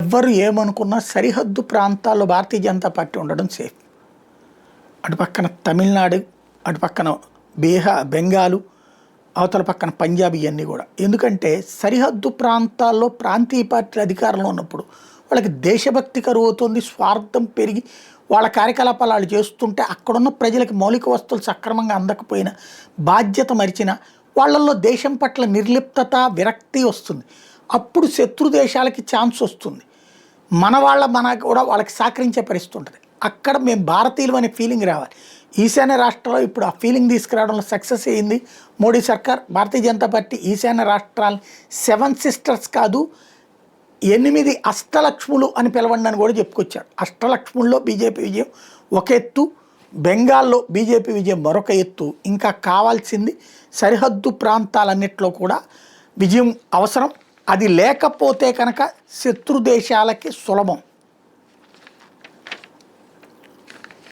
ఎవ్వరు ఏమనుకున్నా సరిహద్దు ప్రాంతాల్లో భారతీయ జనతా పార్టీ ఉండడం సేఫ్. అటు పక్కన తమిళనాడు, అటు పక్కన బెంగాలు, అవతల పక్కన పంజాబ్, ఇవన్నీ కూడా. ఎందుకంటే సరిహద్దు ప్రాంతాల్లో ప్రాంతీయ పార్టీలు అధికారంలో ఉన్నప్పుడు వాళ్ళకి దేశభక్తి కరువు అవుతుంది, స్వార్థం పెరిగి వాళ్ళ కార్యకలాపాలు వాళ్ళు చేస్తుంటే అక్కడున్న ప్రజలకు మౌలిక వస్తువులు సక్రమంగా అందకపోయినా, బాధ్యత మరిచిన వాళ్ళల్లో దేశం పట్ల నిర్లిప్తత, విరక్తి వస్తుంది. అప్పుడు శత్రు దేశాలకి ఛాన్స్ వస్తుంది. మన కూడా వాళ్ళకి సహకరించే పరిస్థితి ఉంటుంది. అక్కడ మేము భారతీయులు అనే ఫీలింగ్ రావాలి. ఈశాన్య రాష్ట్రాల్లో ఇప్పుడు ఆ ఫీలింగ్ తీసుకురావడంలో సక్సెస్ అయ్యింది మోడీ సర్కార్. భారతీయ జనతా పార్టీ ఈశాన్య రాష్ట్రాలు 7 సిస్టర్స్ కాదు, 8 అష్టలక్ష్ములు అని పిలవండి అని కూడా చెప్పుకొచ్చారు. అష్టలక్ష్ముల్లో బీజేపీ విజయం ఒక ఎత్తు, బెంగాల్లో బీజేపీ విజయం మరొక ఎత్తు. ఇంకా కావాల్సింది సరిహద్దు ప్రాంతాలన్నింటిలో కూడా విజయం అవసరం. అది లేకపోతే కనుక శత్రు దేశాలకి సులభం.